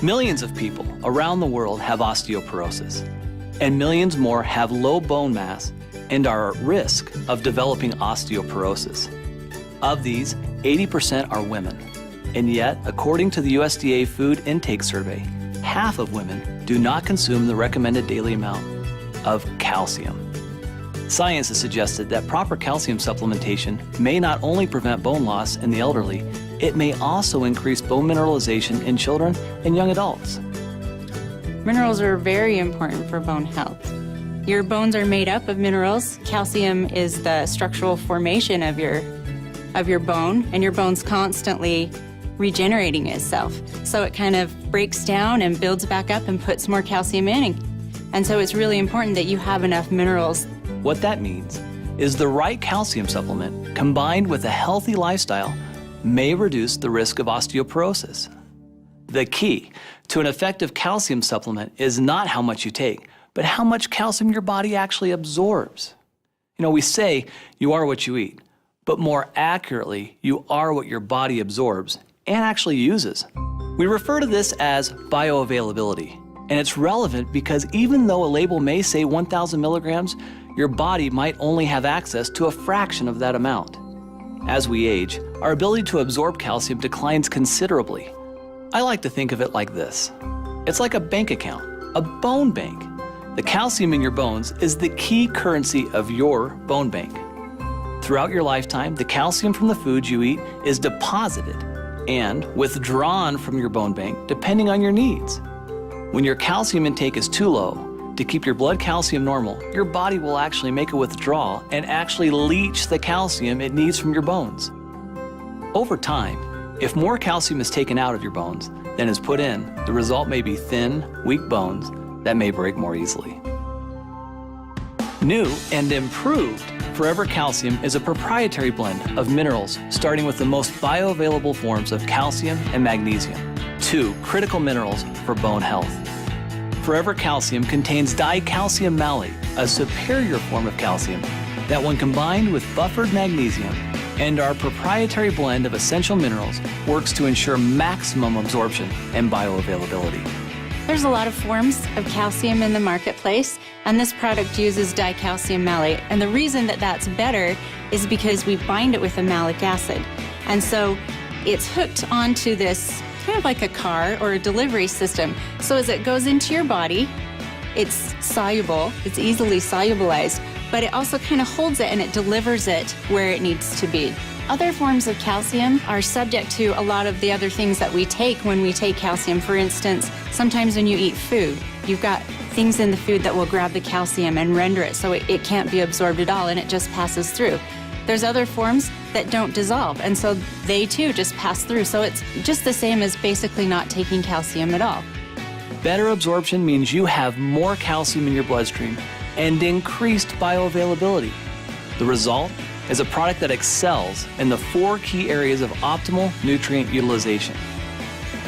Millions of people around the world have osteoporosis, and millions more have low bone mass and are at risk of developing osteoporosis. Of these, 80% are women, and yet, according to the USDA Food Intake Survey, half of women do not consume the recommended daily amount of calcium. Science has suggested that proper calcium supplementation may not only prevent bone loss in the elderly, it may also increase bone mineralization in children and young adults. Minerals are very important for bone health. Your bones are made up of minerals. Calcium is the structural formation of your bone, and your bone's constantly regenerating itself. So it kind of breaks down and builds back up and puts more calcium in. And so it's really important that you have enough minerals. What that means is the right calcium supplement combined with a healthy lifestyle may reduce the risk of osteoporosis. The key to an effective calcium supplement is not how much you take, but how much calcium your body actually absorbs. You know, we say you are what you eat, but more accurately, you are what your body absorbs and actually uses. We refer to this as bioavailability, and it's relevant because even though a label may say 1,000 milligrams, your body might only have access to a fraction of that amount. As we age, our ability to absorb calcium declines considerably. I like to think of it like this. It's like a bank account, a bone bank. The calcium in your bones is the key currency of your bone bank. Throughout your lifetime, the calcium from the foods you eat is deposited and withdrawn from your bone bank depending on your needs. When your calcium intake is too low, to keep your blood calcium normal, your body will actually make a withdrawal and actually leach the calcium it needs from your bones. Over time, if more calcium is taken out of your bones than is put in, the result may be thin, weak bones that may break more easily. New and improved Forever Calcium is a proprietary blend of minerals starting with the most bioavailable forms of calcium and magnesium, two critical minerals for bone health. Forever Calcium contains dicalcium malate, a superior form of calcium that when combined with buffered magnesium and our proprietary blend of essential minerals works to ensure maximum absorption and bioavailability. There's a lot of forms of calcium in the marketplace, and this product uses dicalcium malate. And the reason that that's better is because we bind it with a malic acid. And so it's hooked onto this kind of like a car or a delivery system. So as it goes into your body, it's soluble, it's easily solubilized, but it also kind of holds it and it delivers it where it needs to be. Other forms of calcium are subject to a lot of the other things that we take when we take calcium. For instance, sometimes when you eat food, you've got things in the food that will grab the calcium and render it so it can't be absorbed at all and it just passes through. There's other forms that don't dissolve, and so they too just pass through. So it's just the same as basically not taking calcium at all. Better absorption means you have more calcium in your bloodstream and increased bioavailability. The result is a product that excels in the 4 key areas of optimal nutrient utilization.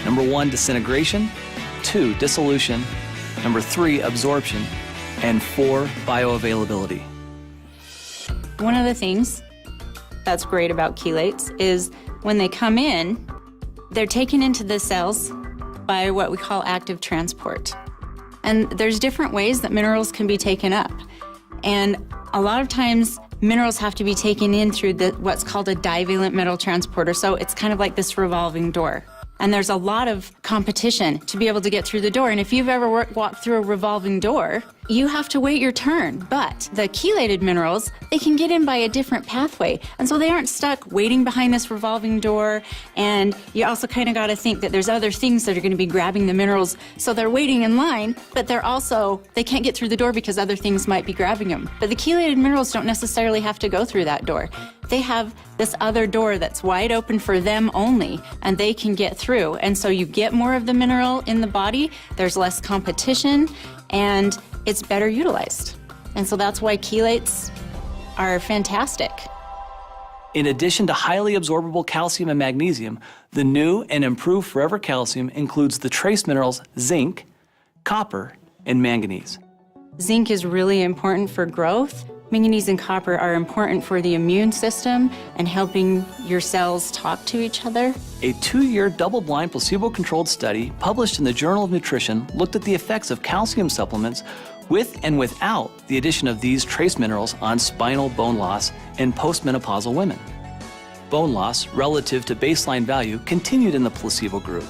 Number 1, disintegration. 2, dissolution. Number 3, absorption. And 4, bioavailability. One of the things that's great about chelates is when they come in, they're taken into the cells by what we call active transport. And there's different ways that minerals can be taken up. And a lot of times, minerals have to be taken in through what's called a divalent metal transporter. So it's kind of like this revolving door. And there's a lot of competition to be able to get through the door. And if you've ever walked through a revolving door, you have to wait your turn. But the chelated minerals, they can get in by a different pathway. And so they aren't stuck waiting behind this revolving door. And you also kind of got to think that there's other things that are going to be grabbing the minerals. So they're waiting in line, but they can't get through the door because other things might be grabbing them. But the chelated minerals don't necessarily have to go through that door. They have this other door that's wide open for them only, and they can get through. And so you get more of the mineral in the body, there's less competition, and it's better utilized. And so that's why chelates are fantastic. In addition to highly absorbable calcium and magnesium, the new and improved Forever Calcium includes the trace minerals zinc, copper, and manganese. Zinc is really important for growth. Manganese and copper are important for the immune system and helping your cells talk to each other. A 2-year double-blind placebo-controlled study published in the Journal of Nutrition looked at the effects of calcium supplements with and without the addition of these trace minerals on spinal bone loss in postmenopausal women. Bone loss relative to baseline value continued in the placebo group.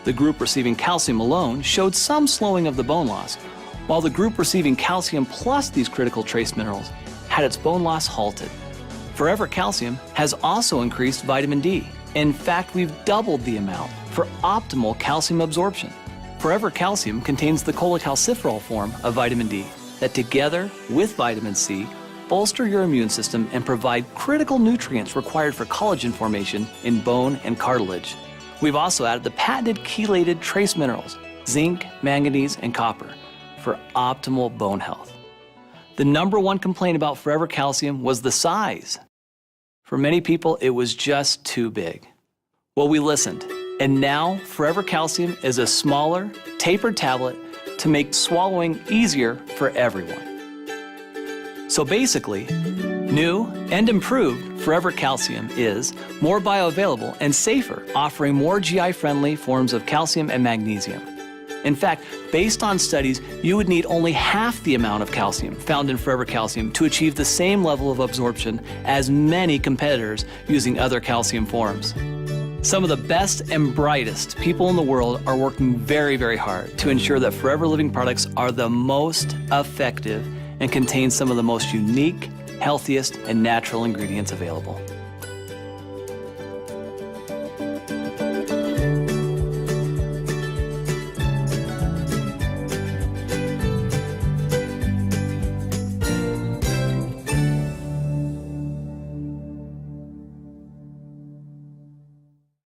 The group receiving calcium alone showed some slowing of the bone loss, while the group receiving calcium plus these critical trace minerals had its bone loss halted. Forever Calcium has also increased vitamin D. In fact, we've doubled the amount for optimal calcium absorption. Forever Calcium contains the cholecalciferol form of vitamin D that together with vitamin C bolster your immune system and provide critical nutrients required for collagen formation in bone and cartilage. We've also added the patented chelated trace minerals, zinc, manganese, and copper, for optimal bone health. The #1 complaint about Forever Calcium was the size. For many people, it was just too big. Well, we listened, and now Forever Calcium is a smaller, tapered tablet to make swallowing easier for everyone. So basically, new and improved Forever Calcium is more bioavailable and safer, offering more GI-friendly forms of calcium and magnesium. In fact, based on studies, you would need only half the amount of calcium found in Forever Calcium to achieve the same level of absorption as many competitors using other calcium forms. Some of the best and brightest people in the world are working very, very hard to ensure that Forever Living products are the most effective and contain some of the most unique, healthiest, and natural ingredients available.